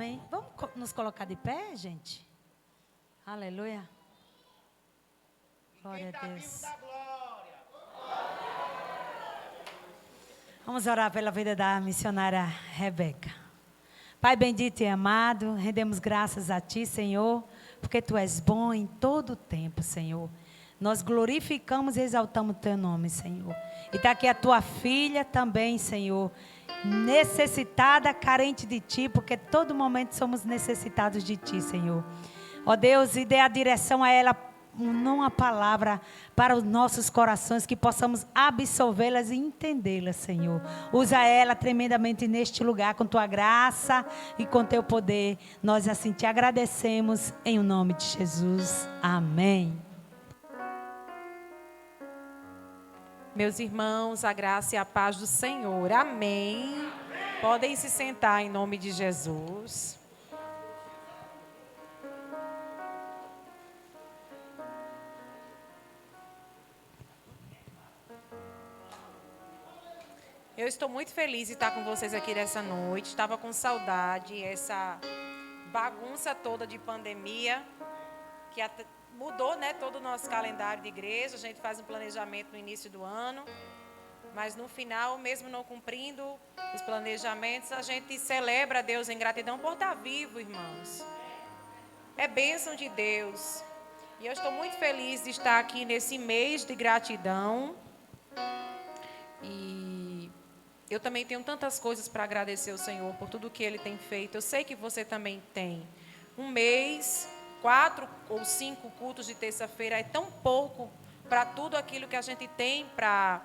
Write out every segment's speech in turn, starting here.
Amém. Vamos nos colocar de pé, gente? Aleluia. Glória a Deus. Vamos orar pela vida da missionária Rebeca. Pai bendito e amado, rendemos graças a Ti, Senhor, porque Tu és bom em todo o tempo, Senhor. Nós glorificamos e exaltamos o Teu nome, Senhor. E está aqui a Tua filha também, Senhor, necessitada, carente de Ti, porque todo momento somos necessitados de Ti, Senhor. Ó Deus, e dê a direção a ela, não a palavra, para os nossos corações, que possamos absorvê-las e entendê-las, Senhor. Usa ela tremendamente neste lugar, com Tua graça e com Teu poder. Nós assim Te agradecemos, em o nome de Jesus. Amém. Meus irmãos, a graça e a paz do Senhor. Amém. Podem se sentar em nome de Jesus. Eu estou muito feliz de estar com vocês aqui nessa noite. Estava com saudade, essa bagunça toda de pandemia, que mudou, né, todo o nosso calendário de igreja. A gente faz um planejamento no início do ano, mas no final, mesmo não cumprindo os planejamentos, a gente celebra a Deus em gratidão por estar vivo, irmãos. É bênção de Deus. E eu estou muito feliz de estar aqui nesse mês de gratidão. E eu também tenho tantas coisas para agradecer ao Senhor por tudo que Ele tem feito. Eu sei que você também tem. Um mês, 4 ou 5 cultos de terça-feira é tão pouco para tudo aquilo que a gente tem para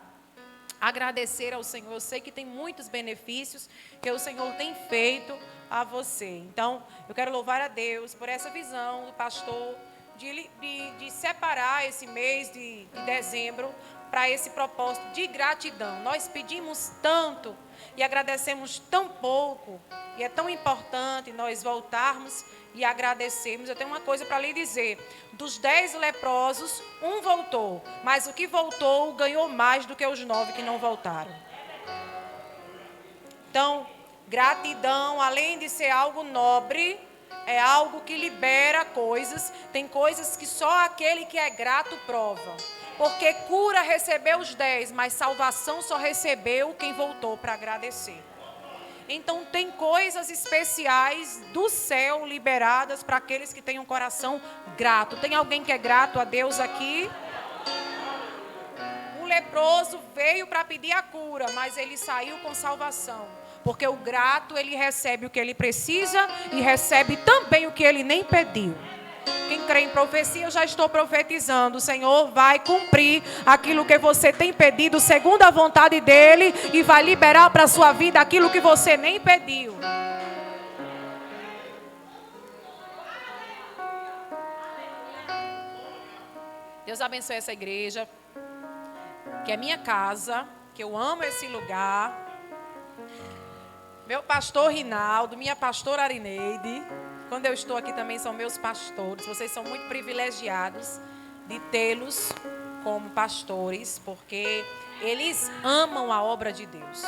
agradecer ao Senhor. Eu sei que tem muitos benefícios que o Senhor tem feito a você. Então, eu quero louvar a Deus por essa visão do pastor de separar esse mês de dezembro para esse propósito de gratidão. Nós pedimos tanto e agradecemos tão pouco, e é tão importante nós voltarmos e agradecermos. Eu tenho uma coisa para lhe dizer: dos 10 leprosos, 1 voltou, mas o que voltou ganhou mais do que os 9 que não voltaram. Então, gratidão, além de ser algo nobre, é algo que libera coisas. Tem coisas que só aquele que é grato prova. Porque cura recebeu os 10, mas salvação só recebeu quem voltou para agradecer. Então tem coisas especiais do céu liberadas para aqueles que têm um coração grato. Tem alguém que é grato a Deus aqui? O leproso veio para pedir a cura, mas ele saiu com salvação. Porque o grato, ele recebe o que ele precisa e recebe também o que ele nem pediu. Quem crê em profecia, eu já estou profetizando. O Senhor vai cumprir aquilo que você tem pedido segundo a vontade dEle e vai liberar para a sua vida aquilo que você nem pediu. Deus abençoe essa igreja, que é minha casa, que eu amo esse lugar. Meu pastor Rinaldo, minha pastora Arineide. Quando eu estou aqui também são meus pastores. Vocês são muito privilegiados de tê-los como pastores, porque eles amam a obra de Deus.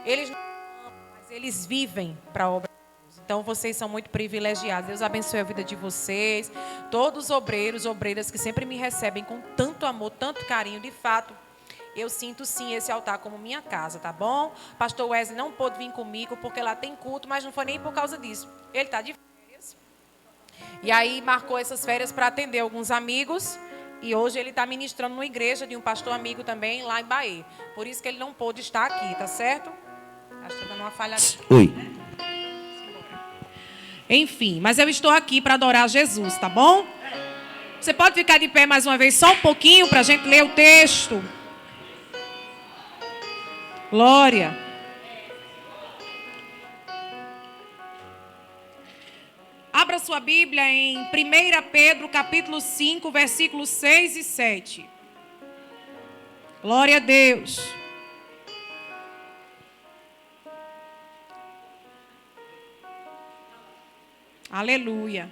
Eles não amam, mas eles vivem para a obra de Deus. Então vocês são muito privilegiados. Deus abençoe a vida de vocês. Todos os obreiros, obreiras que sempre me recebem com tanto amor, tanto carinho. De fato, eu sinto sim esse altar como minha casa, tá bom? Pastor Wesley não pôde vir comigo porque lá tem culto, mas não foi nem por causa disso. Ele está de férias. E aí marcou essas férias para atender alguns amigos. E hoje ele está ministrando numa igreja de um pastor amigo também lá em Bahia. Por isso que ele não pôde estar aqui, tá certo? Acho que está dando uma falha aqui. Oi. Enfim, mas eu estou aqui para adorar Jesus, tá bom? Você pode ficar de pé mais uma vez, só um pouquinho, para a gente ler o texto. Glória. Abra sua Bíblia em 1 Pedro, capítulo 5, versículos 6 e 7. Glória a Deus. Aleluia.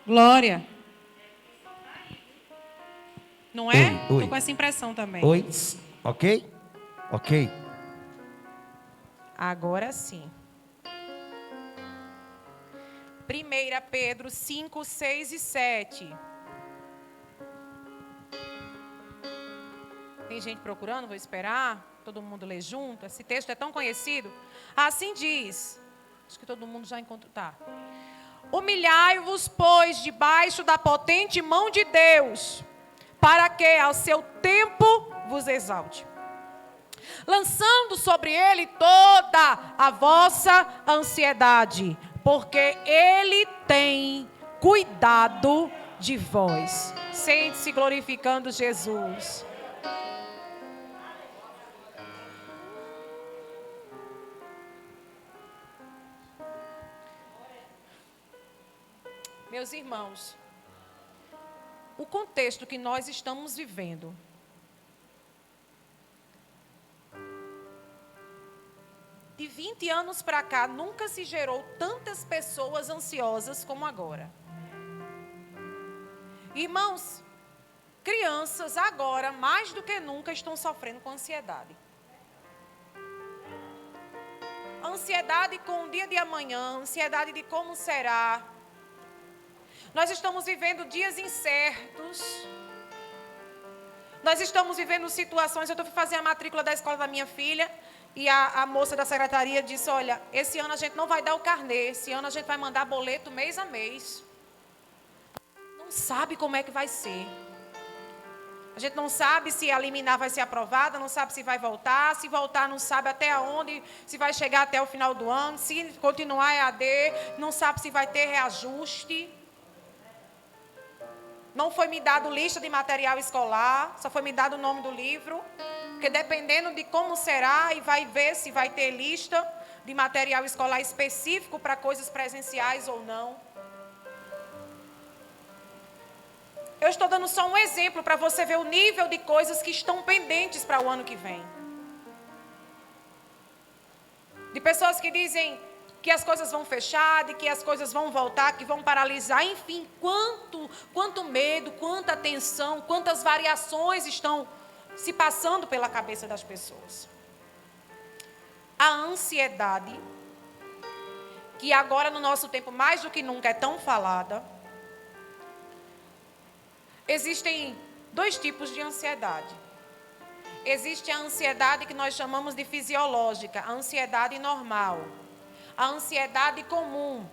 Glória. Não é? Oi. Estou com essa impressão também. Oi, ok? Ok? Agora sim. 1 Pedro 5, 6 e 7. Tem gente procurando, vou esperar. Todo mundo lê junto. Esse texto é tão conhecido. Assim diz. Acho que todo mundo já encontrou. Tá. Humilhai-vos, pois, debaixo da potente mão de Deus, para que ao seu tempo vos exalte, lançando sobre ele toda a vossa ansiedade, porque ele tem cuidado de vós. Sente-se glorificando Jesus. Meus irmãos, o contexto que nós estamos vivendo de 20 anos para cá, nunca se gerou tantas pessoas ansiosas como agora. Irmãos, crianças agora, mais do que nunca, estão sofrendo com ansiedade. Ansiedade com o dia de amanhã, ansiedade de como será. Nós estamos vivendo dias incertos. Nós estamos vivendo situações. Eu fui fazer a matrícula da escola da minha filha e a moça da secretaria disse: olha, esse ano a gente não vai dar o carnê, esse ano a gente vai mandar boleto mês a mês. Não sabe como é que vai ser. A gente não sabe se a liminar vai ser aprovada, não sabe se vai voltar, se voltar não sabe até onde, se vai chegar até o final do ano, se continuar EAD, não sabe se vai ter reajuste. Não foi me dado lista de material escolar, só foi me dado o nome do livro, porque dependendo de como será, e vai ver se vai ter lista de material escolar específico para coisas presenciais ou não. Eu estou dando só um exemplo para você ver o nível de coisas que estão pendentes para o ano que vem. De pessoas que dizem que as coisas vão fechar, de que as coisas vão voltar, que vão paralisar, enfim, quanto medo, quanta tensão, quantas variações estão se passando pela cabeça das pessoas. A ansiedade, que agora no nosso tempo mais do que nunca é tão falada. Existem dois tipos de ansiedade. Existe a ansiedade que nós chamamos de fisiológica, a ansiedade normal. A ansiedade comum.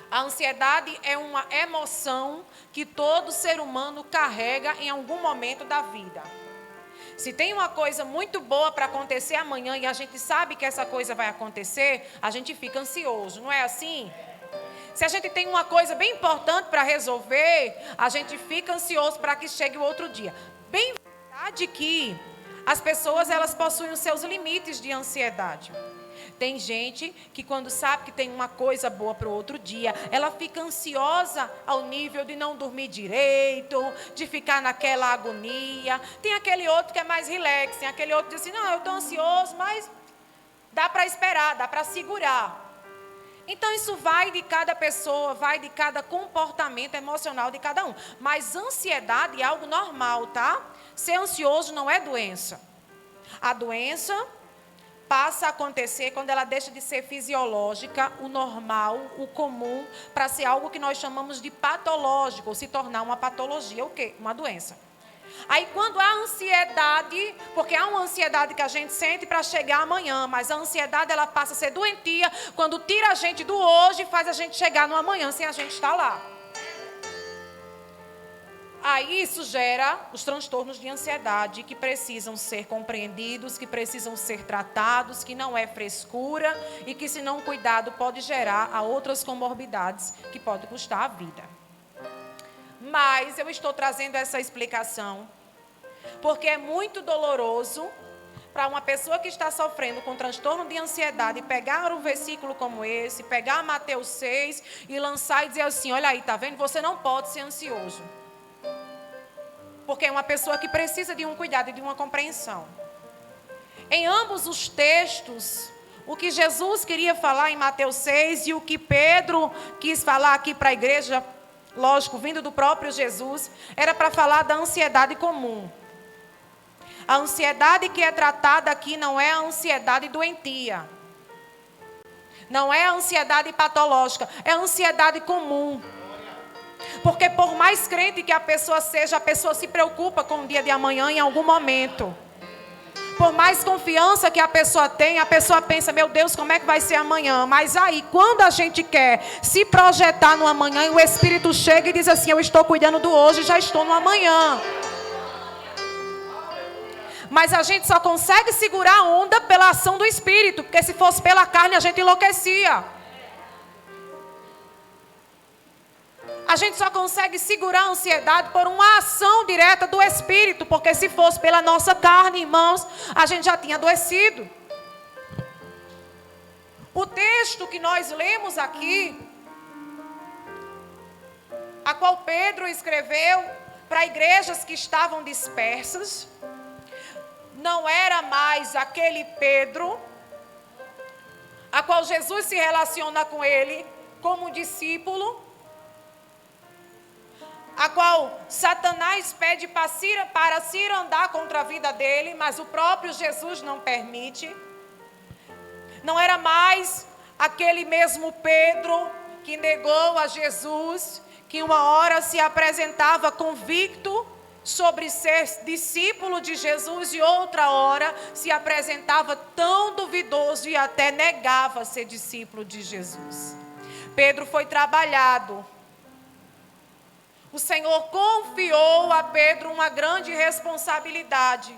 A ansiedade é uma emoção que todo ser humano carrega em algum momento da vida. Se tem uma coisa muito boa para acontecer amanhã e a gente sabe que essa coisa vai acontecer, a gente fica ansioso, não é assim? Se a gente tem uma coisa bem importante para resolver, a gente fica ansioso para que chegue o outro dia. Bem verdade que as pessoas elas possuem os seus limites de ansiedade. Tem gente que quando sabe que tem uma coisa boa para o outro dia, ela fica ansiosa ao nível de não dormir direito, de ficar naquela agonia. Tem aquele outro que é mais relax, tem aquele outro que diz assim, não, eu estou ansioso, mas dá para esperar, dá para segurar. Então isso vai de cada pessoa, vai de cada comportamento emocional de cada um. Mas ansiedade é algo normal, tá? Ser ansioso não é doença. A doença passa a acontecer quando ela deixa de ser fisiológica, o normal, o comum, para ser algo que nós chamamos de patológico, ou se tornar uma patologia, o quê? Uma doença. Aí quando há ansiedade, porque há uma ansiedade que a gente sente para chegar amanhã, mas a ansiedade ela passa a ser doentia quando tira a gente do hoje e faz a gente chegar no amanhã sem a gente estar lá. Aí isso gera os transtornos de ansiedade que precisam ser compreendidos, que precisam ser tratados, que não é frescura e que se não cuidado pode gerar a outras comorbidades que podem custar a vida. Mas eu estou trazendo essa explicação porque é muito doloroso para uma pessoa que está sofrendo com transtorno de ansiedade pegar um versículo como esse, pegar Mateus 6 e lançar e dizer assim, olha aí, tá vendo? Você não pode ser ansioso. Porque é uma pessoa que precisa de um cuidado e de uma compreensão. Em ambos os textos, o que Jesus queria falar em Mateus 6 e o que Pedro quis falar aqui para a igreja, lógico, vindo do próprio Jesus, era para falar da ansiedade comum. A ansiedade que é tratada aqui não é a ansiedade doentia. Não é a ansiedade patológica, é a ansiedade comum. Porque por mais crente que a pessoa seja, a pessoa se preocupa com o dia de amanhã em algum momento. Por mais confiança que a pessoa tem, a pessoa pensa, meu Deus, como é que vai ser amanhã? Mas aí, quando a gente quer se projetar no amanhã, o Espírito chega e diz assim, eu estou cuidando do hoje, já estou no amanhã. Mas a gente só consegue segurar a onda pela ação do Espírito, porque se fosse pela carne, a gente enlouquecia. A gente só consegue segurar a ansiedade por uma ação direta do Espírito, porque se fosse pela nossa carne, irmãos, a gente já tinha adoecido. O texto que nós lemos aqui, a qual Pedro escreveu para igrejas que estavam dispersas, não era mais aquele Pedro, a qual Jesus se relaciona com ele como um discípulo, a qual Satanás pede para se andar contra a vida dele, mas o próprio Jesus não permite. Não era mais aquele mesmo Pedro que negou a Jesus, que uma hora se apresentava convicto sobre ser discípulo de Jesus e outra hora se apresentava tão duvidoso e até negava ser discípulo de Jesus. Pedro foi trabalhado. O Senhor confiou a Pedro uma grande responsabilidade.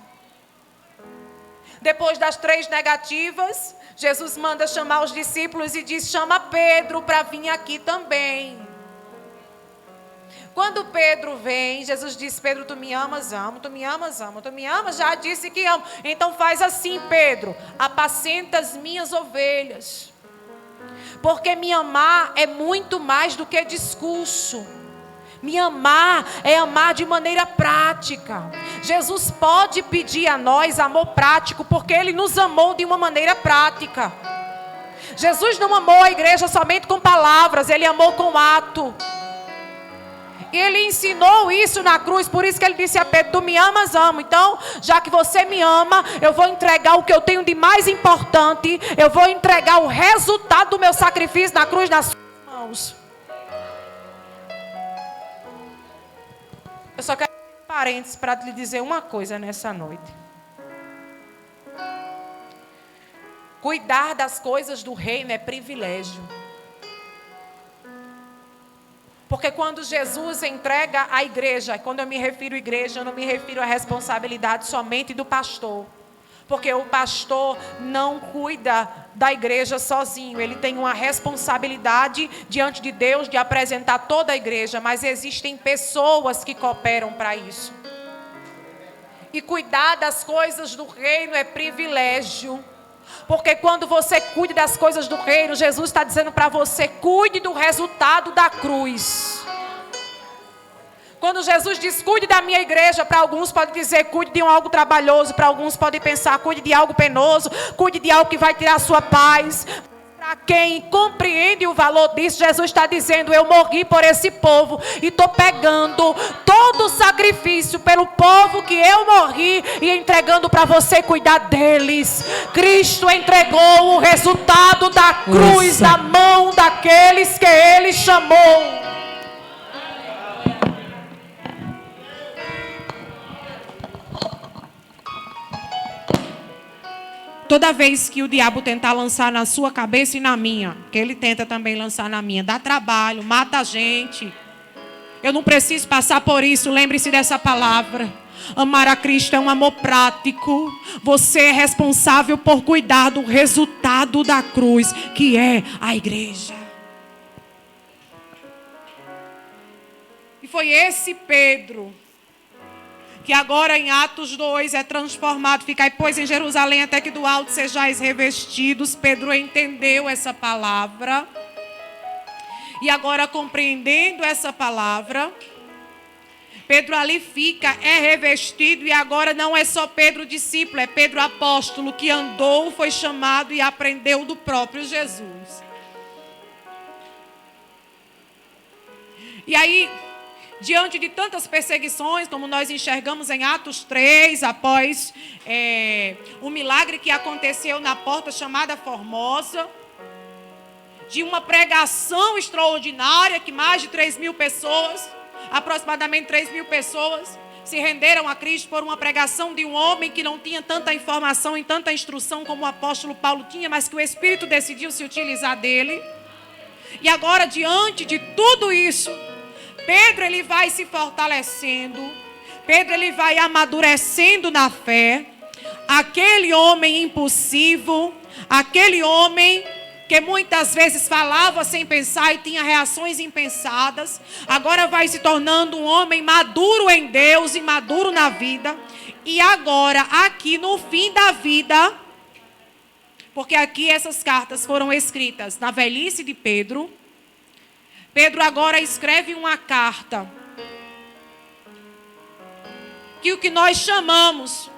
Depois das 3 negativas, Jesus manda chamar os discípulos e diz, chama Pedro para vir aqui também. Quando Pedro vem, Jesus diz, Pedro, tu me amas? Amo. Tu me amas? Amo. Tu me amas? Já disse que amo. Então faz assim, Pedro, apacenta as minhas ovelhas. Porque me amar é muito mais do que discurso. Me amar é amar de maneira prática. Jesus pode pedir a nós amor prático, porque Ele nos amou de uma maneira prática. Jesus não amou a igreja somente com palavras, Ele amou com ato. E Ele ensinou isso na cruz, por isso que Ele disse a Pedro, tu me amas, amo. Então, já que você me ama, eu vou entregar o que eu tenho de mais importante, eu vou entregar o resultado do meu sacrifício na cruz nas suas mãos. Eu só quero abrir parênteses para lhe dizer uma coisa nessa noite. Cuidar das coisas do reino é privilégio. Porque quando Jesus entrega a igreja, quando eu me refiro à igreja, eu não me refiro à responsabilidade somente do pastor. Porque o pastor não cuida da igreja sozinho. Ele tem uma responsabilidade diante de Deus de apresentar toda a igreja. Mas existem pessoas que cooperam para isso. E cuidar das coisas do reino é privilégio. Porque quando você cuida das coisas do reino, Jesus está dizendo para você, cuide do resultado da cruz. Quando Jesus diz, cuide da minha igreja, para alguns pode dizer, cuide de algo trabalhoso, para alguns pode pensar, cuide de algo penoso, cuide de algo que vai tirar a sua paz. Para quem compreende o valor disso, Jesus está dizendo, eu morri por esse povo e estou pegando todo o sacrifício pelo povo que eu morri e entregando para você cuidar deles. Cristo entregou o resultado da cruz na mão daqueles que Ele chamou. Toda vez que o diabo tentar lançar na sua cabeça e na minha, que ele tenta também lançar na minha, dá trabalho, mata a gente. Eu não preciso passar por isso, lembre-se dessa palavra. Amar a Cristo é um amor prático. Você é responsável por cuidar do resultado da cruz, que é a igreja. E foi esse Pedro que agora em Atos 2 é transformado. Ficai, pois, em Jerusalém até que do alto sejais revestidos. Pedro entendeu essa palavra. E agora, compreendendo essa palavra, Pedro ali fica, é revestido. E agora não é só Pedro discípulo, é Pedro apóstolo, que andou, foi chamado e aprendeu do próprio Jesus. E aí, diante de tantas perseguições, como nós enxergamos em Atos 3, após o milagre que aconteceu na porta chamada Formosa, de uma pregação extraordinária, que mais de 3.000 pessoas, aproximadamente 3.000 pessoas, se renderam a Cristo por uma pregação de um homem que não tinha tanta informação e tanta instrução como o apóstolo Paulo tinha, mas que o Espírito decidiu se utilizar dele. E agora, diante de tudo isso, Pedro ele vai se fortalecendo, Pedro ele vai amadurecendo na fé. Aquele homem impulsivo, aquele homem que muitas vezes falava sem pensar e tinha reações impensadas, agora vai se tornando um homem maduro em Deus e maduro na vida. E agora, aqui no fim da vida, porque aqui essas cartas foram escritas na velhice de Pedro, Pedro agora escreve uma carta que o que nós chamamos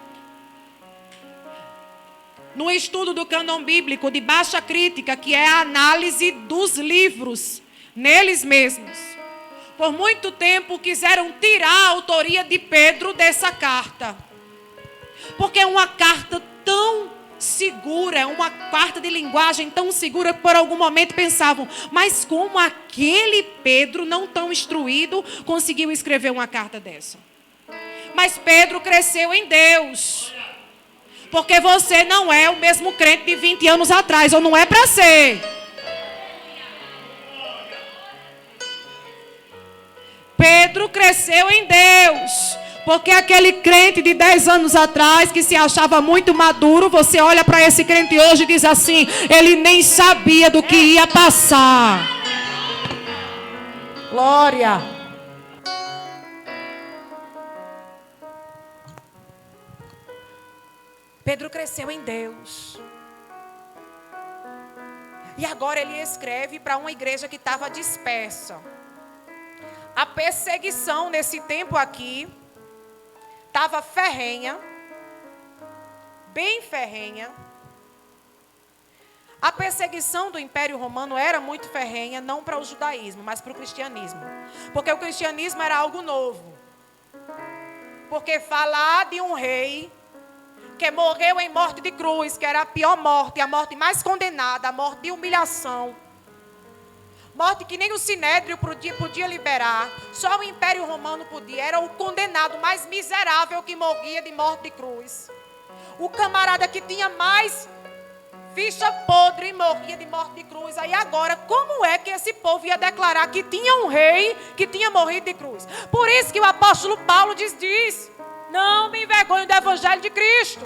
no estudo do cânon bíblico de baixa crítica, que é a análise dos livros neles mesmos. Por muito tempo quiseram tirar a autoria de Pedro dessa carta, porque é uma carta tão segura, é uma carta de linguagem tão segura que por algum momento pensavam, mas como aquele Pedro não tão instruído conseguiu escrever uma carta dessa? Mas Pedro cresceu em Deus, porque você não é o mesmo crente de 20 anos atrás, ou não é para ser. Pedro cresceu em Deus, porque aquele crente de 10 anos atrás, que se achava muito maduro, você olha para esse crente hoje e diz assim, ele nem sabia do que ia passar. Glória. Pedro cresceu em Deus. E agora ele escreve para uma igreja que estava dispersa. A perseguição nesse tempo aqui estava ferrenha, bem ferrenha. A perseguição do Império Romano era muito ferrenha, não para o judaísmo, mas para o cristianismo. Porque o cristianismo era algo novo. Porque falar de um rei que morreu em morte de cruz, que era a pior morte, a morte mais condenada, a morte de humilhação, morte que nem o Sinédrio podia liberar, só o Império Romano podia, era o condenado mais miserável que morria de morte de cruz. O camarada que tinha mais ficha podre e morria de morte de cruz. Aí agora, como é que esse povo ia declarar que tinha um rei que tinha morrido de cruz? Por isso que o apóstolo Paulo diz, não me envergonho do evangelho de Cristo.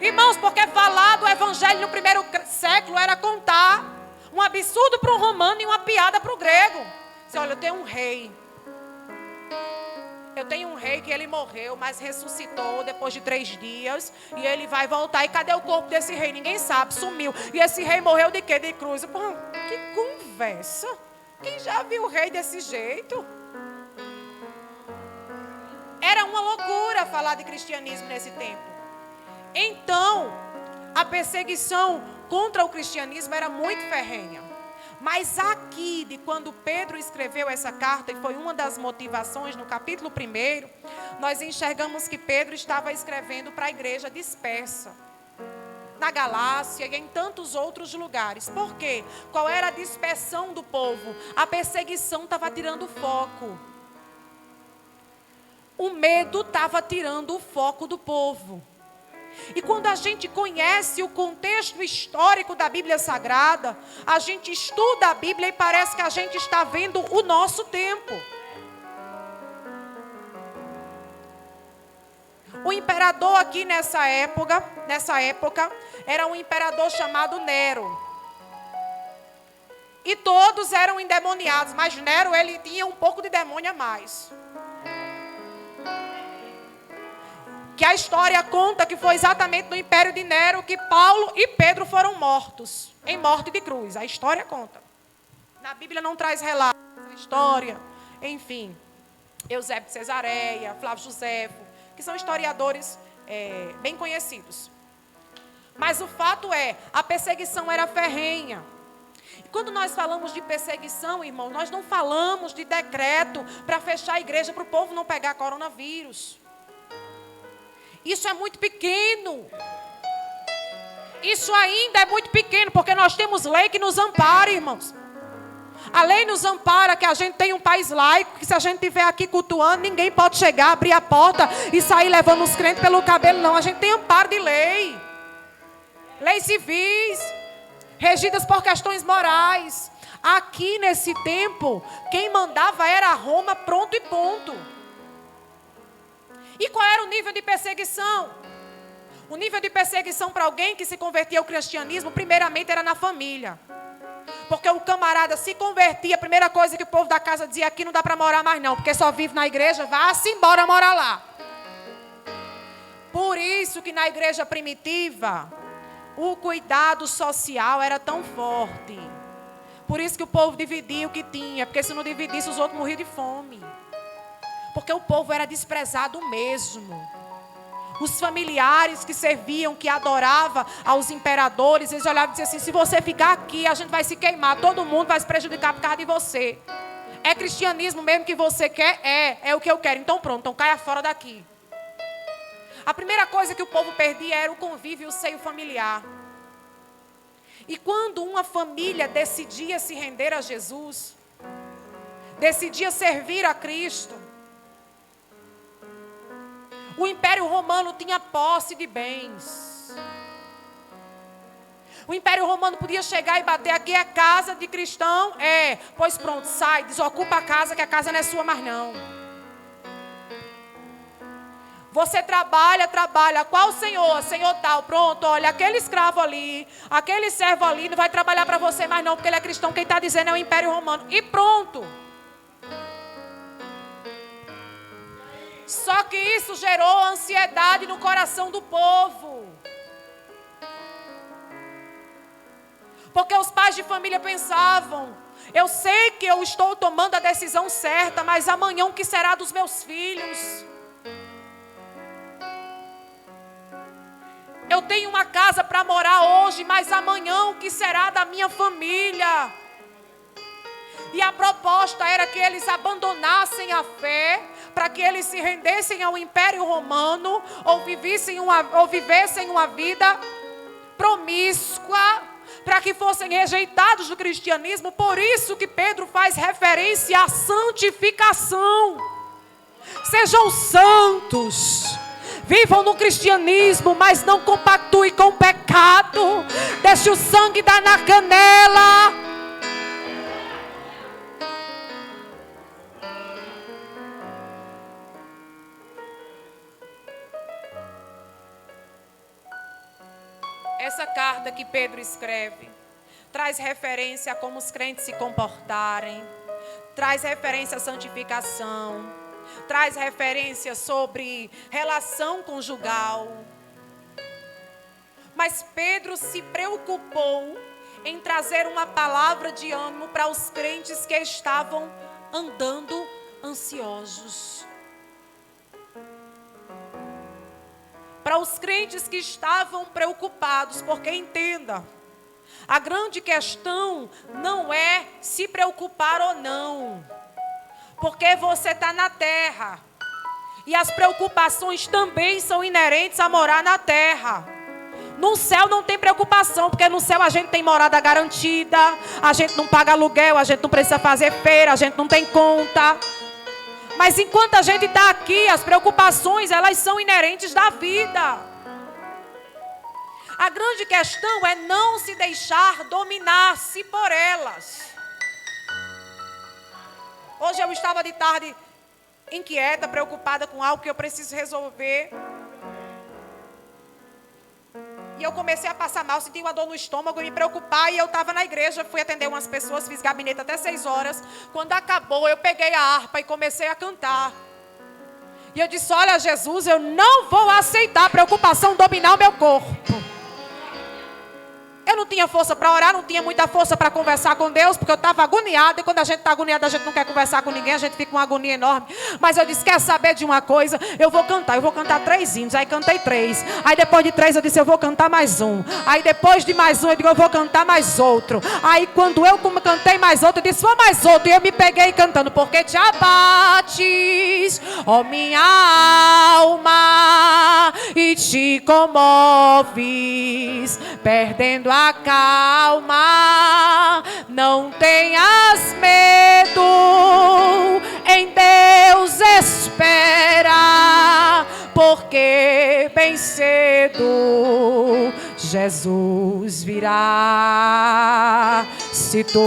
Irmãos, porque falar do evangelho no primeiro século era contar um absurdo para um romano e uma piada para o grego. Você olha, eu tenho um rei. Eu tenho um rei que ele morreu, mas ressuscitou depois de 3 dias. E ele vai voltar. E cadê o corpo desse rei? Ninguém sabe, sumiu. E esse rei morreu de quê? De cruz. Pô, que conversa. Quem já viu o rei desse jeito? Era uma loucura falar de cristianismo nesse tempo. Então, a perseguição contra o cristianismo era muito ferrenha. Mas aqui, de quando Pedro escreveu essa carta, e foi uma das motivações no capítulo 1, nós enxergamos que Pedro estava escrevendo para a igreja dispersa, na Galácia e em tantos outros lugares. Por quê? Qual era a dispersão do povo? A perseguição estava tirando o foco. O medo estava tirando o foco do povo. E quando a gente conhece o contexto histórico da Bíblia Sagrada, a gente estuda a Bíblia e parece que a gente está vendo o nosso tempo. O imperador aqui nessa época, era um imperador chamado Nero. E todos eram endemoniados, mas Nero ele tinha um pouco de demônio a mais. Que a história conta que foi exatamente no império de Nero que Paulo e Pedro foram mortos, em morte de cruz. A história conta. Na Bíblia não traz relatos da história, enfim. Eusébio de Cesareia, Flávio Josefo, que são historiadores bem conhecidos. Mas o fato é, a perseguição era ferrenha. E quando nós falamos de perseguição, irmão, nós não falamos de decreto para fechar a igreja para o povo não pegar coronavírus. Isso é muito pequeno. Isso ainda é muito pequeno, porque nós temos lei que nos ampara, irmãos. A lei nos ampara que a gente tem um país laico, que se a gente estiver aqui cultuando, ninguém pode chegar, abrir a porta e sair levando os crentes pelo cabelo, não. A gente tem amparo de lei. Leis civis, regidas por questões morais. Aqui nesse tempo, quem mandava era Roma, pronto e ponto. E qual era o nível de perseguição? O nível de perseguição para alguém que se convertia ao cristianismo, primeiramente era na família. Porque o camarada se convertia, a primeira coisa que o povo da casa dizia, aqui não dá para morar mais não, porque só vive na igreja, vá-se embora morar lá. Por isso que na igreja primitiva, o cuidado social era tão forte. Por isso que o povo dividia o que tinha, porque se não dividisse, os outros morriam de fome. Porque o povo era desprezado mesmo. Os familiares que serviam, que adoravam aos imperadores, eles olhavam e diziam assim, se você ficar aqui, a gente vai se queimar, todo mundo vai se prejudicar por causa de você. É cristianismo mesmo que você quer? É o que eu quero. Então pronto, então caia fora daqui. A primeira coisa que o povo perdia era o convívio e o seio familiar. E quando uma família decidia se render a Jesus, decidia servir a Cristo, o Império Romano tinha posse de bens. O Império Romano podia chegar e bater, aqui é casa de cristão? É, pois pronto, sai, desocupa a casa, que a casa não é sua mais não. Você trabalha, qual senhor? Senhor tal, pronto, olha, aquele escravo ali, aquele servo ali, não vai trabalhar para você mais não, porque ele é cristão, quem está dizendo é o Império Romano. E pronto. Só que isso gerou ansiedade no coração do povo. Porque os pais de família pensavam, eu sei que eu estou tomando a decisão certa, mas amanhã o que será dos meus filhos? Eu tenho uma casa para morar hoje, mas amanhã o que será da minha família? E a proposta era que eles abandonassem a fé, para que eles se rendessem ao Império Romano, ou vivessem uma vida promíscua, para que fossem rejeitados do cristianismo. Por isso que Pedro faz referência à santificação. Sejam santos, vivam no cristianismo, mas não compactuem com o pecado. Deixe o sangue dar na canela. Essa carta que Pedro escreve traz referência a como os crentes se comportarem, traz referência à santificação, traz referência sobre relação conjugal. Mas Pedro se preocupou em trazer uma palavra de ânimo para os crentes que estavam andando ansiosos. Para os crentes que estavam preocupados, porque entenda, a grande questão não é se preocupar ou não, porque você está na terra, e as preocupações também são inerentes a morar na terra. No céu não tem preocupação, porque no céu a gente tem morada garantida, a gente não paga aluguel, a gente não precisa fazer feira, a gente não tem conta. Mas enquanto a gente está aqui, as preocupações, elas são inerentes da vida. A grande questão é não se deixar dominar-se por elas. Hoje eu estava de tarde inquieta, preocupada com algo que eu preciso resolver. E eu comecei a passar mal, senti uma dor no estômago, me preocupar. E eu estava na igreja, fui atender umas pessoas, fiz gabinete até 6 horas. Quando acabou, eu peguei a harpa e comecei a cantar. E eu disse, olha Jesus, eu não vou aceitar a preocupação dominar o meu corpo. Eu não tinha força para orar, não tinha muita força para conversar com Deus, porque eu estava agoniada. E quando a gente está agoniada, a gente não quer conversar com ninguém, a gente fica com uma agonia enorme. Mas eu disse, quer saber de uma coisa? Eu vou cantar 3 hinos. Aí cantei 3. Aí depois de 3 eu disse, eu vou cantar mais um. Aí depois de mais um, eu digo, eu vou cantar mais outro. Aí quando eu cantei mais outro, eu disse, vou mais outro. E eu me peguei cantando, porque te abates, ó minha alma, e te comoves, perdendo a calma. Não tenhas medo, em Deus espera, porque bem cedo Jesus virá. Se tu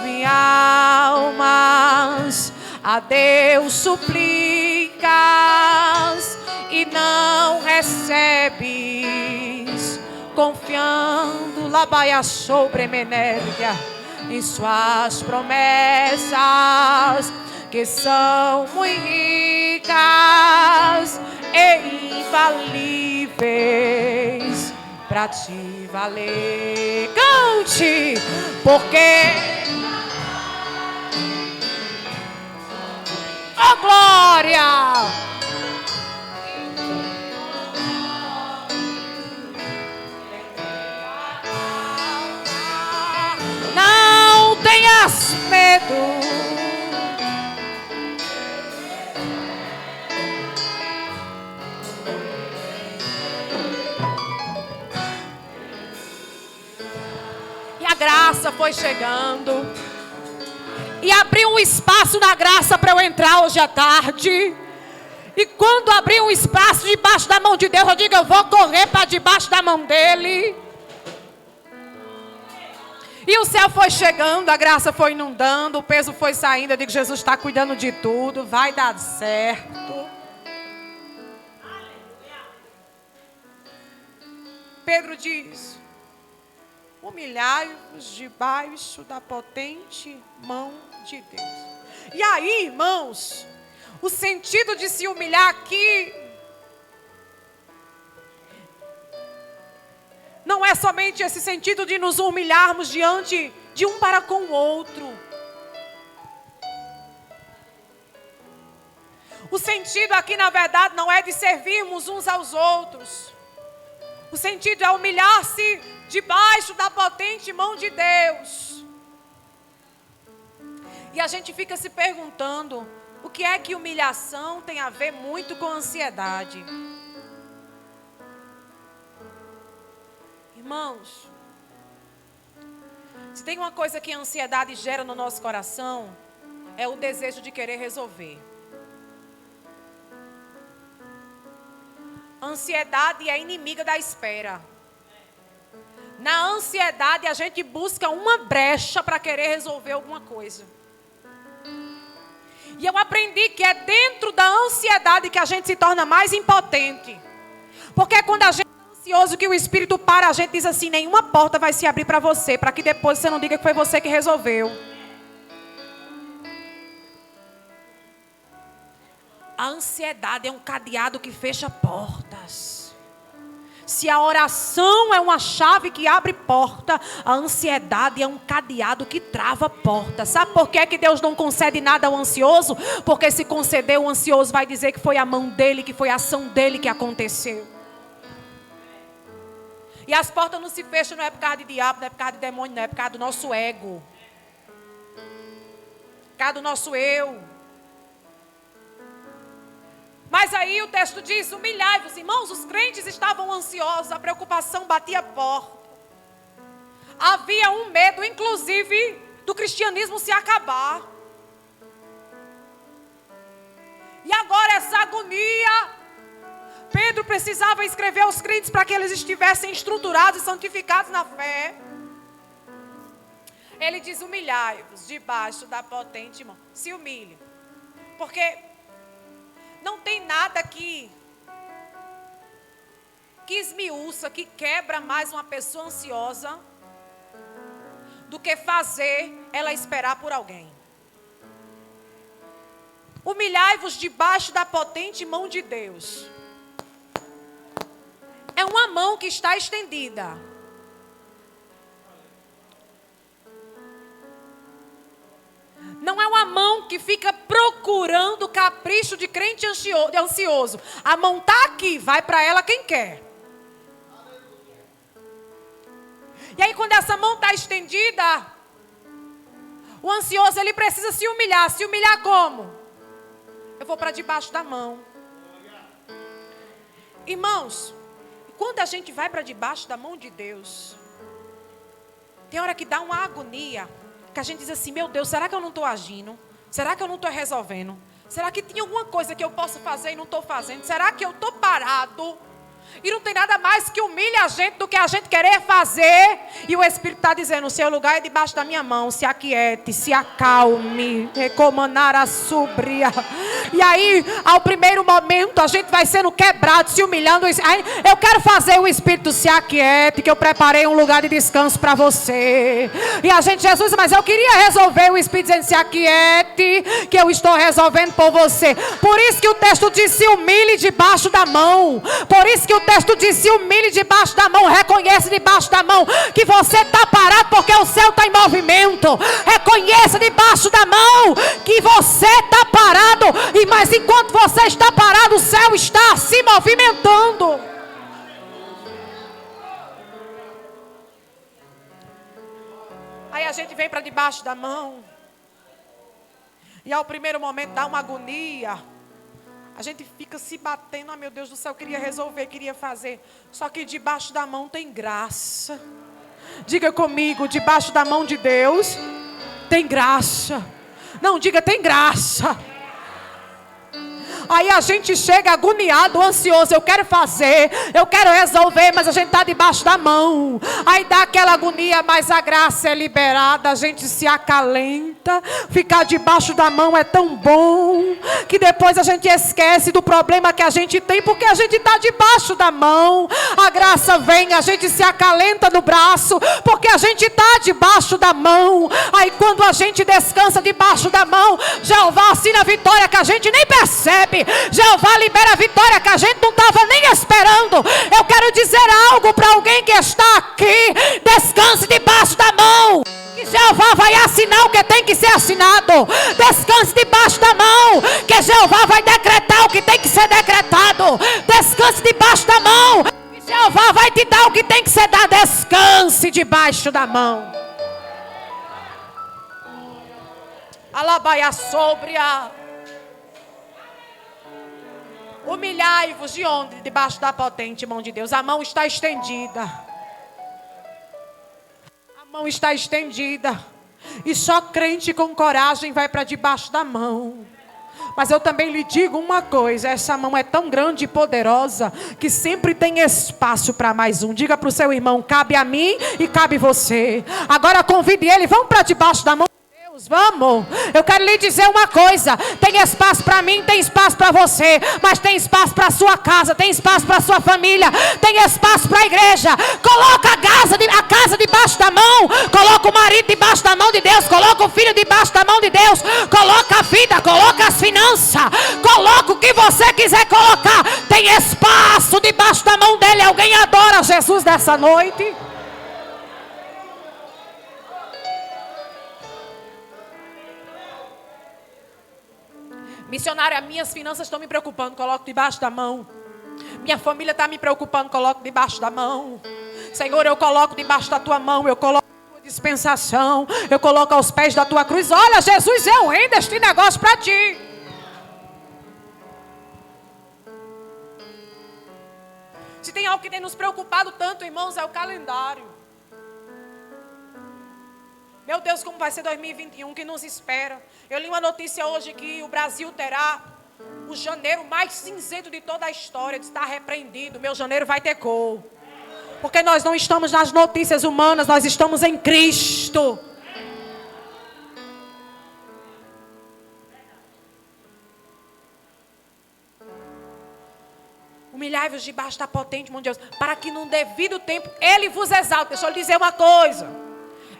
me almas a Deus suplicas e não recebes, confiando labaia sobre menérgia em suas promessas, que são muito ricas e infalíveis, para te valer. Cante, porque oh glória! Não tenhas medo. E a graça foi chegando. E abriu um espaço na graça para eu entrar hoje à tarde. E quando abrir um espaço debaixo da mão de Deus, eu digo, eu vou correr para debaixo da mão dele. E o céu foi chegando, a graça foi inundando, o peso foi saindo. Eu digo, Jesus está cuidando de tudo, vai dar certo. Pedro diz, humilhai-vos debaixo da potente mão de Deus. E aí, irmãos, o sentido de se humilhar aqui não é somente esse sentido de nos humilharmos diante de um para com o outro. O sentido aqui, na verdade, não é de servirmos uns aos outros. O sentido é humilhar-se debaixo da potente mão de Deus. E a gente fica se perguntando, o que é que humilhação tem a ver muito com ansiedade? Irmãos, se tem uma coisa que a ansiedade gera no nosso coração, é o desejo de querer resolver. A ansiedade é inimiga da espera. Na ansiedade a gente busca uma brecha para querer resolver alguma coisa. E eu aprendi que é dentro da ansiedade que a gente se torna mais impotente. Porque quando a gente é ansioso, que o Espírito para, a gente diz assim, nenhuma porta vai se abrir para você, para que depois você não diga que foi você que resolveu. A ansiedade é um cadeado que fecha portas. Se a oração é uma chave que abre porta, a ansiedade é um cadeado que trava porta. Sabe por que Deus não concede nada ao ansioso? Porque se conceder, o ansioso vai dizer que foi a mão dele, que foi a ação dele que aconteceu. E as portas não se fecham, não é por causa de diabo, não é por causa de demônio, não é por causa do nosso ego. Por causa do nosso eu. Mas aí o texto diz, humilhai-vos. Irmãos, os crentes estavam ansiosos, a preocupação batia a porta. Havia um medo, inclusive, do cristianismo se acabar. E agora essa agonia, Pedro precisava escrever aos crentes para que eles estivessem estruturados e santificados na fé. Ele diz, humilhai-vos debaixo da potente mão. Se humilhe. Porque não tem nada que esmiuça, que quebra mais uma pessoa ansiosa do que fazer ela esperar por alguém. Humilhai-vos debaixo da potente mão de Deus. É uma mão que está estendida. Não é uma mão que fica procurando o capricho de crente ansioso. A mão está aqui, vai para ela quem quer. E aí quando essa mão está estendida, o ansioso ele precisa se humilhar. Se humilhar como? Eu vou para debaixo da mão. Irmãos, quando a gente vai para debaixo da mão de Deus, tem hora que dá uma agonia, que a gente diz assim, meu Deus, será que eu não estou agindo? Será que eu não estou resolvendo? Será que tinha alguma coisa que eu posso fazer e não estou fazendo? Será que eu estou parado? E não tem nada mais que humilhe a gente do que a gente querer fazer. E o Espírito está dizendo, o seu lugar é debaixo da minha mão. Se aquiete, se acalme. Recomanar a súbria. E aí, ao primeiro momento, a gente vai sendo quebrado, se humilhando. Aí, eu quero fazer o Espírito se aquiete, que eu preparei um lugar de descanso para você. E a gente, Jesus, mas eu queria resolver. O Espírito dizendo, se aquiete, que eu estou resolvendo por você. Por isso que o texto diz, se humilhe debaixo da mão. Por isso que o texto diz, se humilhe debaixo da mão. Reconhece debaixo da mão que você está parado porque o céu está em movimento. Reconheça debaixo da mão que você está parado. Mas enquanto você está parado, o céu está se movimentando. Aí a gente vem para debaixo da mão. E ao primeiro momento dá uma agonia. A gente fica se batendo, meu Deus do céu, queria resolver, queria fazer. Só que debaixo da mão tem graça. Diga comigo, debaixo da mão de Deus tem graça. Não, diga, tem graça. Aí a gente chega agoniado, ansioso, eu quero fazer, eu quero resolver, mas a gente está debaixo da mão. Aí dá aquela agonia, mas a graça é liberada, a gente se acalenta. Ficar debaixo da mão é tão bom, que depois a gente esquece do problema que a gente tem, porque a gente está debaixo da mão. A graça vem, a gente se acalenta no braço, porque a gente está debaixo da mão. Aí quando a gente descansa debaixo da mão, Jeová assina a vitória que a gente nem percebe. Jeová libera a vitória que a gente não estava nem esperando. Eu quero dizer algo para alguém que está aqui. Descanse debaixo da mão, que Jeová vai assinar o que tem que ser assinado. Descanse debaixo da mão, que Jeová vai decretar o que tem que ser decretado. Descanse debaixo da mão, que Jeová vai te dar o que tem que ser dado. Descanse debaixo da mão. Alabaia sobre a... Humilhai-vos de onde? Debaixo da potente mão de Deus. A mão está estendida. A mão está estendida. E só crente com coragem vai para debaixo da mão. Mas eu também lhe digo uma coisa. Essa mão é tão grande e poderosa que sempre tem espaço para mais um. Diga para o seu irmão, cabe a mim e cabe você. Agora convide ele, vamos para debaixo da mão. Vamos, eu quero lhe dizer uma coisa. Tem espaço para mim, tem espaço para você, mas tem espaço para a sua casa, tem espaço para a sua família, tem espaço para a igreja. Coloca a casa debaixo da mão, coloca o marido debaixo da mão de Deus, coloca o filho debaixo da mão de Deus, coloca a vida, coloca as finanças, coloca o que você quiser colocar. Tem espaço debaixo da mão dele. Alguém adora Jesus nessa noite? Missionária, minhas finanças estão me preocupando, coloco debaixo da mão. Minha família está me preocupando, coloco debaixo da mão. Senhor, eu coloco debaixo da tua mão, eu coloco a tua dispensação, eu coloco aos pés da tua cruz. Olha, Jesus, eu rendo este negócio para ti. Se tem algo que tem nos preocupado tanto, irmãos, é o calendário. Meu Deus, como vai ser 2021 que nos espera. Eu li uma notícia hoje que o Brasil terá o janeiro mais cinzento de toda a história. Está repreendido, meu janeiro vai ter cor. Porque nós não estamos nas notícias humanas, nós estamos em Cristo. Humilhai-vos debaixo da potente mão de Deus, para que num devido tempo Ele vos exalte. Deixa eu lhe dizer uma coisa.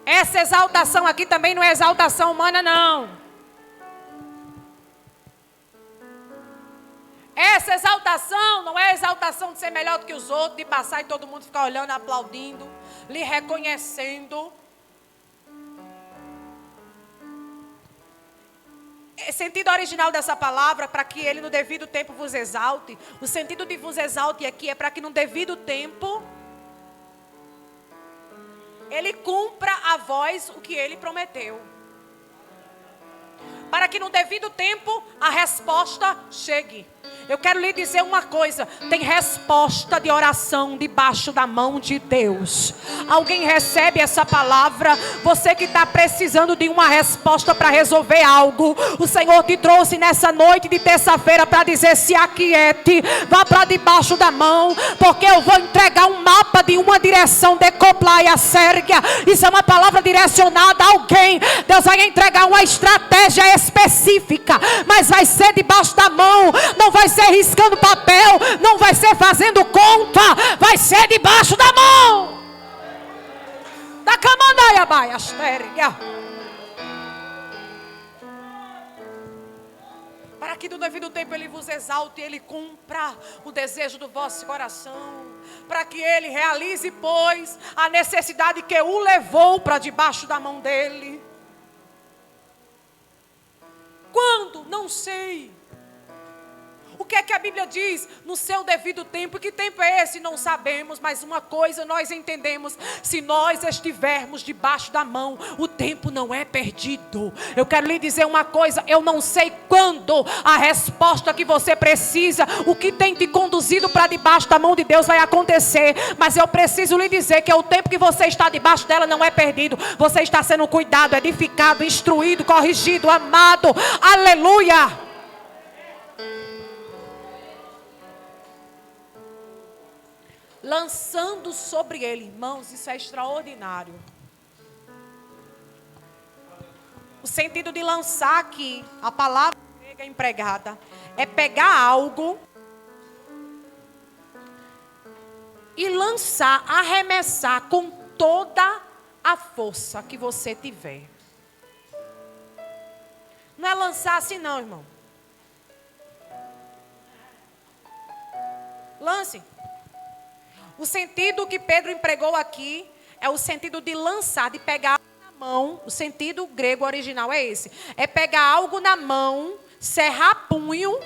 Essa exaltação aqui também não é exaltação humana, não. Essa exaltação não é exaltação de ser melhor do que os outros, de passar e todo mundo ficar olhando, aplaudindo, lhe reconhecendo. sentido original dessa palavra, para que ele no devido tempo vos exalte. O sentido de vos exalte aqui é para que no devido tempo ele cumpra a vós o que ele prometeu. Para que no devido tempo a resposta chegue. Eu quero lhe dizer uma coisa: tem resposta de oração debaixo da mão de Deus. Alguém recebe essa palavra? Você que está precisando de uma resposta para resolver algo, o Senhor te trouxe nessa noite de terça-feira para dizer: se aquiete, vá para debaixo da mão, porque eu vou entregar um mapa de uma direção, decoplaia sérgia. Isso é uma palavra direcionada a alguém. Deus vai entregar uma estratégia específica, mas vai ser debaixo da mão. Não vai ser riscando papel, não vai ser fazendo conta, vai ser debaixo da mão. Da camandaia baia sérgia. Para que no devido tempo ele vos exalte e ele cumpra o desejo do vosso coração. Para que ele realize, pois, a necessidade que o levou para debaixo da mão dele. Quando? Não sei. O que é que a Bíblia diz? No seu devido tempo. Que tempo é esse? Não sabemos, mas uma coisa nós entendemos: se nós estivermos debaixo da mão, o tempo não é perdido. Eu quero lhe dizer uma coisa: eu não sei quando a resposta que você precisa, o que tem te conduzido para debaixo da mão de Deus vai acontecer, mas eu preciso lhe dizer que o tempo que você está debaixo dela não é perdido. Você está sendo cuidado, edificado, instruído, corrigido, amado. Aleluia! Lançando sobre ele, irmãos, isso é extraordinário. O sentido de lançar aqui, a palavra grega empregada, é pegar algo e lançar, arremessar com toda a força que você tiver. Não é lançar assim não, irmão. Lance. O sentido que Pedro empregou aqui é o sentido de lançar, de pegar algo na mão. O sentido grego original é esse. É pegar algo na mão, cerrar punho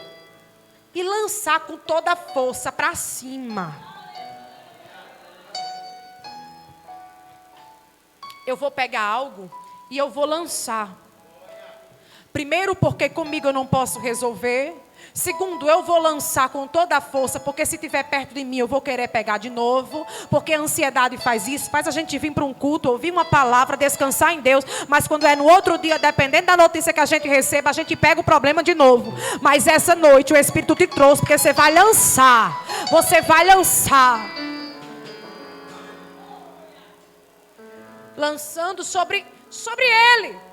e lançar com toda a força para cima. Eu vou pegar algo e eu vou lançar. Primeiro, porque comigo eu não posso resolver. Segundo, eu vou lançar com toda a força, porque se estiver perto de mim eu vou querer pegar de novo, porque a ansiedade faz isso, faz a gente vir para um culto, ouvir uma palavra, descansar em Deus, mas quando é no outro dia, dependendo da notícia que a gente receba, a gente pega o problema de novo. Mas essa noite o Espírito te trouxe, porque você vai lançar, lançando sobre ele.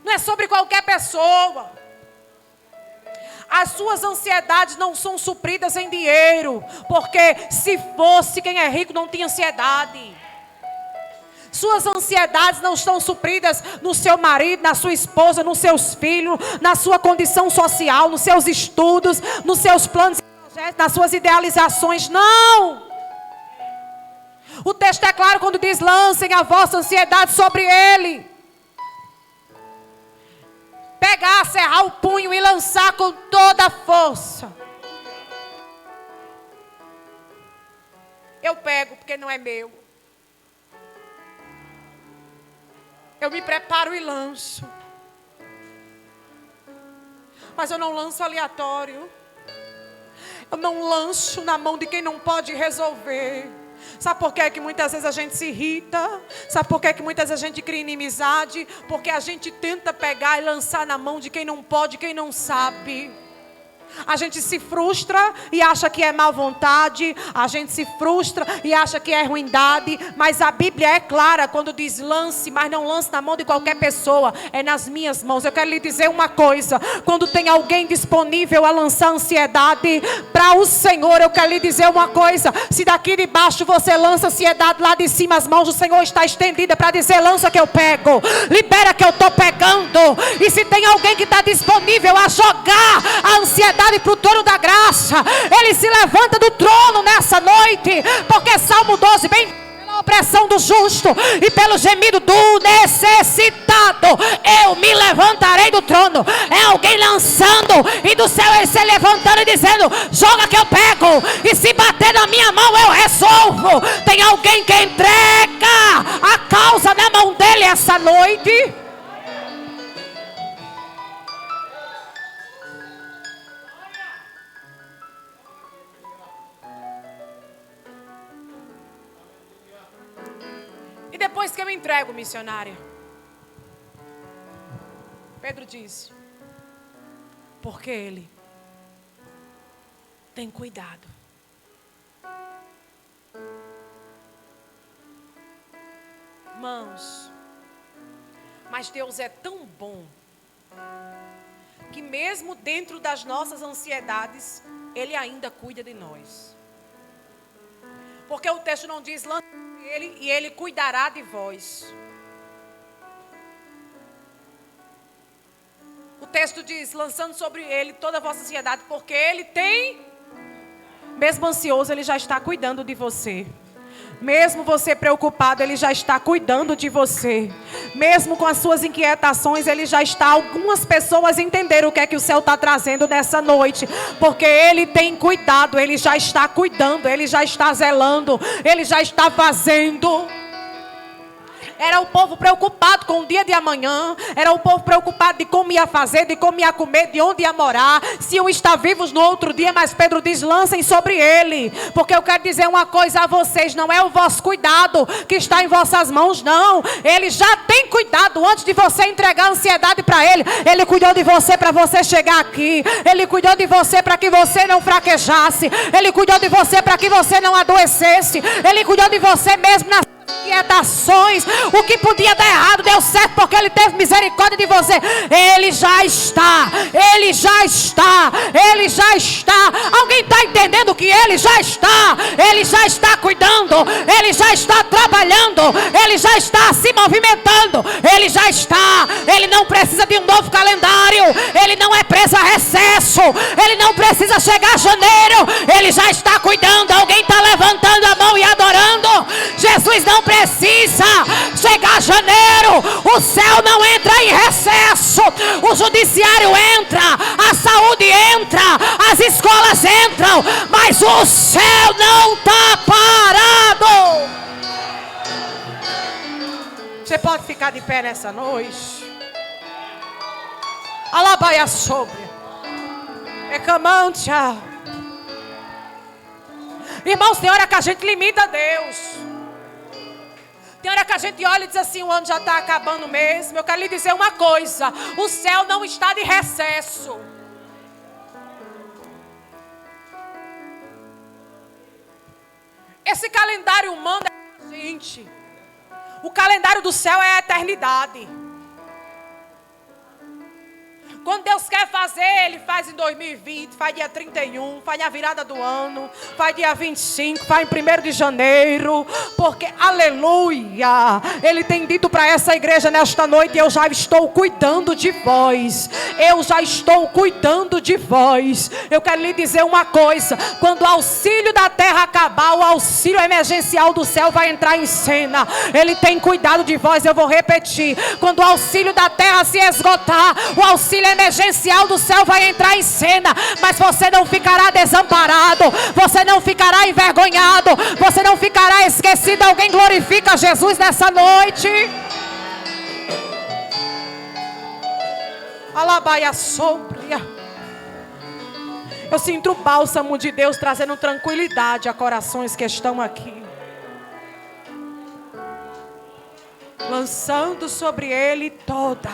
Não é sobre qualquer pessoa. As suas ansiedades não são supridas em dinheiro, porque se fosse, quem é rico não tinha ansiedade. Suas ansiedades não estão supridas no seu marido, na sua esposa, nos seus filhos, na sua condição social, nos seus estudos, nos seus planos e projetos, nas suas idealizações. Não! O texto é claro quando diz: lancem a vossa ansiedade sobre ele. Pegar, cerrar o punho e lançar com toda a força. Eu pego porque não é meu. Eu me preparo e lanço. Mas eu não lanço aleatório. Eu não lanço na mão de quem não pode resolver. Sabe por que muitas vezes a gente se irrita? Sabe por que muitas vezes a gente cria inimizade? Porque a gente tenta pegar e lançar na mão de quem não pode, quem não sabe. A gente se frustra e acha que é má vontade. A gente se frustra e acha que é ruindade. Mas a Bíblia é clara quando diz lance, mas não lance na mão de qualquer pessoa. É nas minhas mãos. Eu quero lhe dizer uma coisa: quando tem alguém disponível a lançar ansiedade para o Senhor, eu quero lhe dizer uma coisa: se daqui de baixo você lança ansiedade, lá de cima as mãos do Senhor está estendida para dizer: lança que eu pego, libera que eu estou pegando. E se tem alguém que está disponível a jogar a ansiedade para o trono da graça, ele se levanta do trono nessa noite, porque Salmo 12, bem opressão do justo e pelo gemido do necessitado, eu me levantarei do trono. É alguém lançando e do céu ele se levantando e dizendo: joga que eu pego, e se bater na minha mão eu resolvo. Tem alguém que entrega a causa na mão dele essa noite. E depois que eu entrego, missionária, Pedro disse: porque ele tem cuidado. Irmãos, mas Deus é tão bom que mesmo dentro das nossas ansiedades, Ele ainda cuida de nós. Porque o texto não diz: lança Ele e Ele cuidará de vós. O texto diz: lançando sobre Ele toda a vossa ansiedade, porque Ele tem, mesmo ansioso, Ele já está cuidando de você. Mesmo você preocupado, Ele já está cuidando de você. Mesmo com as suas inquietações, Ele já está. Algumas pessoas entenderam o que é que o céu está trazendo nessa noite. Porque Ele tem cuidado, Ele já está cuidando, Ele já está zelando, Ele já está fazendo. Era o povo preocupado com o dia de amanhã. Era o povo preocupado de como ia fazer, de como ia comer, de onde ia morar, se iam estar vivos no outro dia. Mas Pedro diz: lancem sobre ele. Porque eu quero dizer uma coisa a vocês: não é o vosso cuidado que está em vossas mãos, não. Ele já tem cuidado antes de você entregar a ansiedade para ele. Ele cuidou de você para você chegar aqui. Ele cuidou de você para que você não fraquejasse. Ele cuidou de você para que você não adoecesse. Ele cuidou de você mesmo nas inquietações. O que podia dar errado deu certo, porque Ele teve misericórdia de você. Ele já está, Ele já está, Ele já está. Alguém está entendendo que Ele já está? Ele já está cuidando, Ele já está trabalhando, Ele já está se movimentando, Ele já está. Ele não precisa de um novo calendário, Ele não é preso a recesso, Ele não precisa chegar a janeiro, Ele já está cuidando. Alguém está levantando a mão e adorando. Jesus não precisa chegar a janeiro. O céu não entra em recesso. O judiciário entra, a saúde entra, as escolas entram, mas o céu não está parado. Você pode ficar de pé nessa noite. Alabaia sobre. Ecamantia. Irmãos, tem hora que a gente limita Deus. Tem hora que a gente olha e diz assim: o ano já está acabando mesmo. Eu quero lhe dizer uma coisa: o céu não está de recesso. Esse calendário humano é a gente. O calendário do céu é a eternidade. Quando Deus quer fazer, Ele faz em 2020, faz dia 31, faz na virada do ano, faz dia 25, faz em 1º de janeiro. Porque, aleluia, Ele tem dito para essa igreja nesta noite: eu já estou cuidando de vós. Eu já estou cuidando de vós. Eu quero lhe dizer uma coisa: quando o auxílio da terra acabar, o auxílio emergencial do céu vai entrar em cena. Ele tem cuidado de vós. Eu vou repetir: quando o auxílio da terra se esgotar, o auxílio emergencial do céu vai entrar em cena. Mas você não ficará desamparado, você não ficará envergonhado, você não ficará esquecido. Alguém glorifica Jesus nessa noite. Alabaia sombria. Eu sinto o bálsamo de Deus trazendo tranquilidade a corações que estão aqui. Lançando sobre ele toda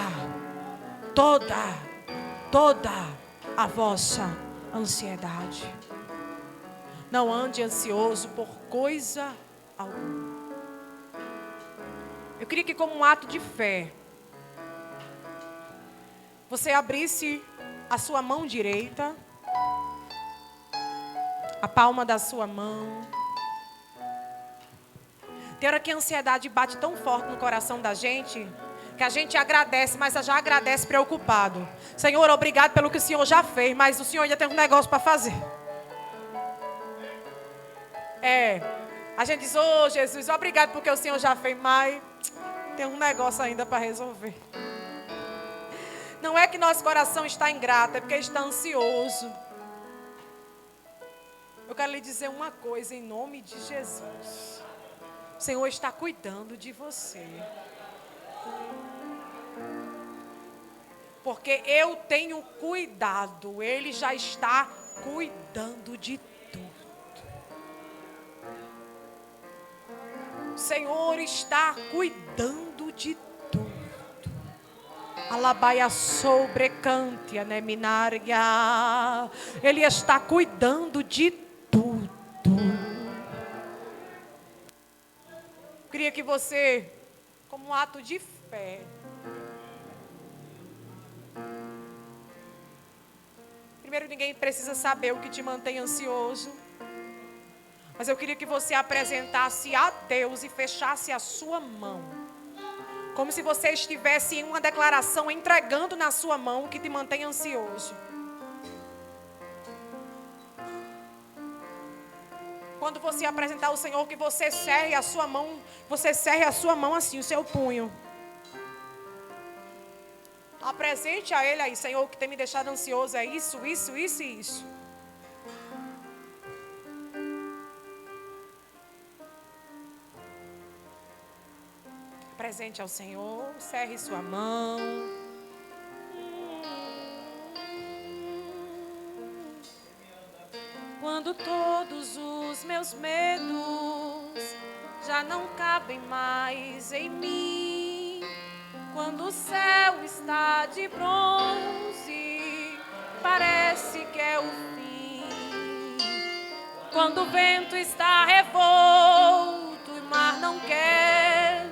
a vossa ansiedade. Não ande ansioso por coisa alguma. Eu queria que, como um ato de fé, você abrisse a sua mão direita, a palma da sua mão. Tem hora que a ansiedade bate tão forte no coração da gente, que a gente agradece, mas já agradece preocupado. Senhor, obrigado pelo que o Senhor já fez, mas o Senhor ainda tem um negócio para fazer. A gente diz, ô Jesus, obrigado porque o Senhor já fez, mas tem um negócio ainda para resolver. Não é que nosso coração está ingrato, é porque está ansioso. Eu quero lhe dizer uma coisa em nome de Jesus. O Senhor está cuidando de você. Porque eu tenho cuidado, Ele já está cuidando de tudo. O Senhor está cuidando de tudo. Alabaia sobrecantia, né, minarga. Ele está cuidando de tudo. Eu queria que você, como um ato de fé, primeiro, ninguém precisa saber o que te mantém ansioso. Mas eu queria que você apresentasse a Deus e fechasse a sua mão. Como se você estivesse em uma declaração entregando na sua mão o que te mantém ansioso. Quando você apresentar ao Senhor, que você cerre a sua mão assim, o seu punho. Apresente a Ele aí, Senhor, o que tem me deixado ansioso é isso, isso, isso e isso. Apresente ao Senhor, cerre sua mão. Quando todos os meus medos já não cabem mais em mim, quando o céu está de bronze, parece que é o fim. Quando o vento está revolto e o mar não quer,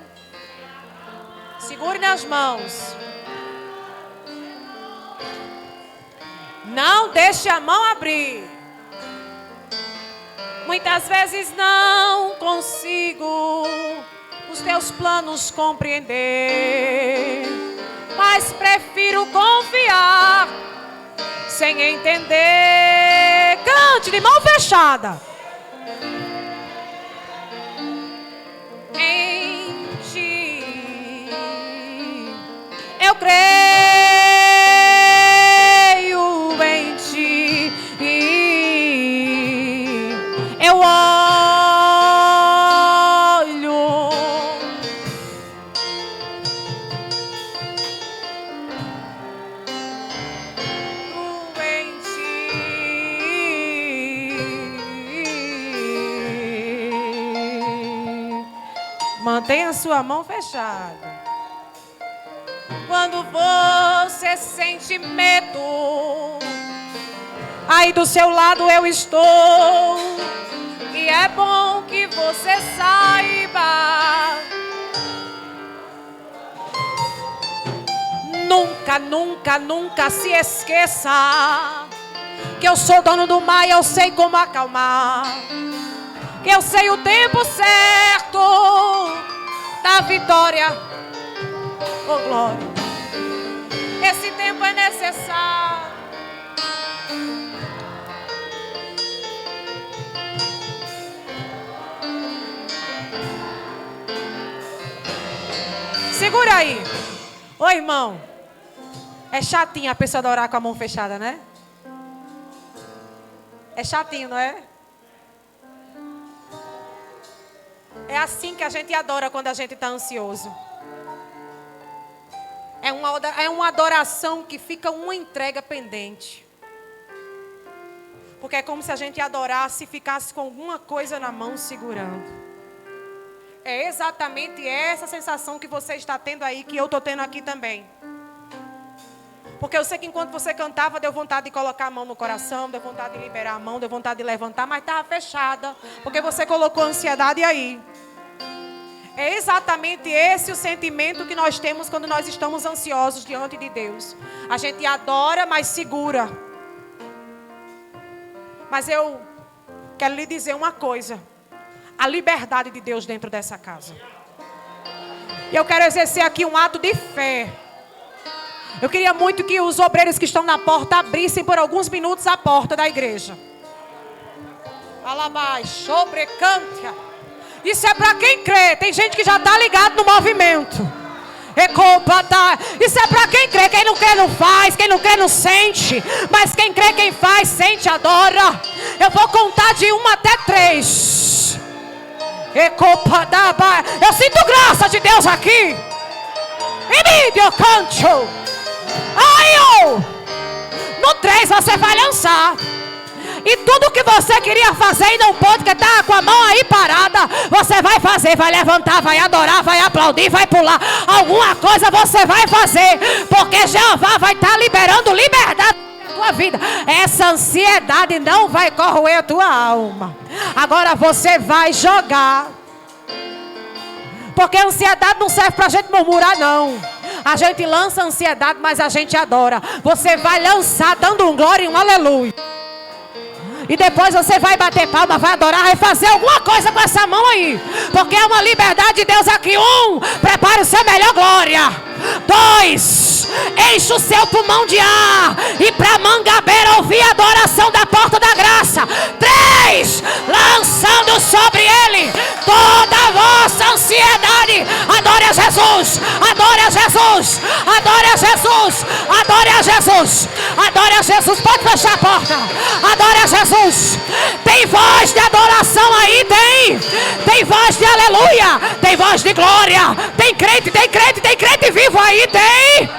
segure nas mãos. Não deixe a mão abrir. Muitas vezes não consigo os teus planos compreender, mas prefiro confiar sem entender. Cante de mão fechada. Em ti eu creio, em ti eu olho. Em ti. Mantenha sua mão fechada. Quando você sente medo, aí do seu lado eu estou. E é bom que você saiba, nunca, nunca, nunca se esqueça que eu sou dono do mar e eu sei como acalmar. Que eu sei o tempo certo da vitória. Oh, glória. Esse tempo é necessário. Segura aí. Ô, irmão. É chatinho a pessoa adorar com a mão fechada, né? É chatinho, não é? É assim que a gente adora quando a gente está ansioso. É uma adoração que fica uma entrega pendente. Porque é como se a gente adorasse e ficasse com alguma coisa na mão segurando. É exatamente essa sensação que você está tendo aí, que eu estou tendo aqui também. Porque eu sei que enquanto você cantava, deu vontade de colocar a mão no coração, deu vontade de liberar a mão, deu vontade de levantar, mas estava fechada, porque você colocou a ansiedade aí. É exatamente esse o sentimento que nós temos quando nós estamos ansiosos diante de Deus. A gente adora, mas segura. Mas eu quero lhe dizer uma coisa. A liberdade de Deus dentro dessa casa. E eu quero exercer aqui um ato de fé. Eu queria muito que os obreiros que estão na porta abrissem por alguns minutos a porta da igreja. Alabai, sobrecantia. Isso é para quem crê. Tem gente que já está ligado no movimento. Isso é para quem crê. Quem não crê não faz. Quem não crê não sente. Mas quem crê, quem faz, sente, adora. Eu vou contar de 1 até 3. Eu sinto graça de Deus aqui. E canto. No 3 você vai lançar. E tudo que você queria fazer e não pôde, que está com a mão aí parada, você vai fazer, vai levantar, vai adorar, vai aplaudir, vai pular. Alguma coisa você vai fazer, porque Jeová vai estar liberando liberdade na tua vida. Essa ansiedade não vai corroer a tua alma. Agora você vai jogar. Porque a ansiedade não serve para a gente murmurar, não. A gente lança a ansiedade, mas a gente adora. Você vai lançar dando um glória e um aleluia. E depois você vai bater palma, vai adorar, vai fazer alguma coisa com essa mão aí. Porque é uma liberdade de Deus aqui. 1, prepare o seu melhor glória. 2, enche o seu pulmão de ar. E para Mangabeira ouvir a adoração da porta da graça. 3, lançando sobre ele toda a vossa ansiedade. Adore a Jesus, adore a Jesus, adore a Jesus, adore a Jesus, adore a Jesus. Pode fechar a porta. Adore a Jesus. Tem voz de adoração aí, tem voz de aleluia, tem voz de glória, tem crente vivo aí, tem.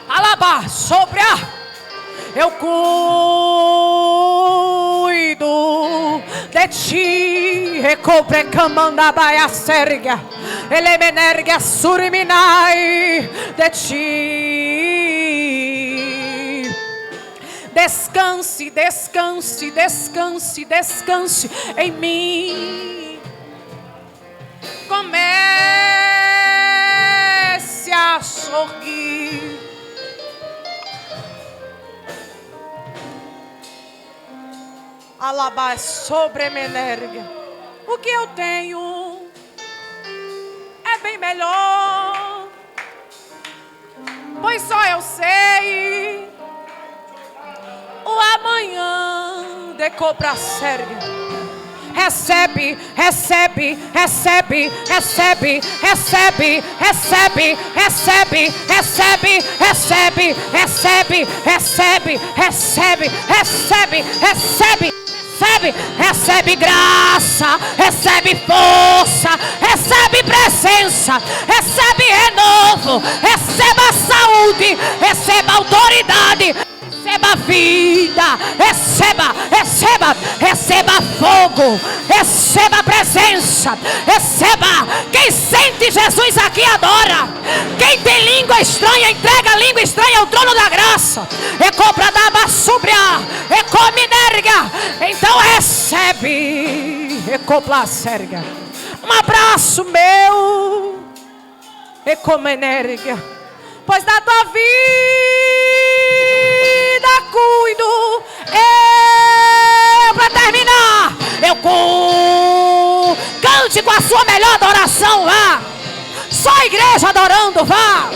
Alaba, sobre a, eu cuido de ti, recobre camanda baia serga, ele menerga suriminai de ti. Descanse, descanse, descanse, descanse em mim. Comece a sorrir. Alabar sobre menerga. O que eu tenho é bem melhor, pois só eu sei o amanhã de cobra séria. Recebe, recebe, recebe, recebe, recebe, recebe, recebe, recebe, recebe, recebe, recebe, recebe, recebe, recebe, recebe, recebe graça, recebe força, recebe presença, recebe renovo, receba saúde, receba autoridade, receba vida, receba, receba, receba fogo, receba presença, receba. Quem sente Jesus aqui adora. Quem tem língua estranha, entrega a língua estranha ao trono da graça. E compra da basúbria, e come nerga. Então recebe, e compra serga. Um abraço meu, e come nerga. Pois da tua vida cuido, para terminar, eu cante com a sua melhor adoração, vá. Só a igreja adorando, vá.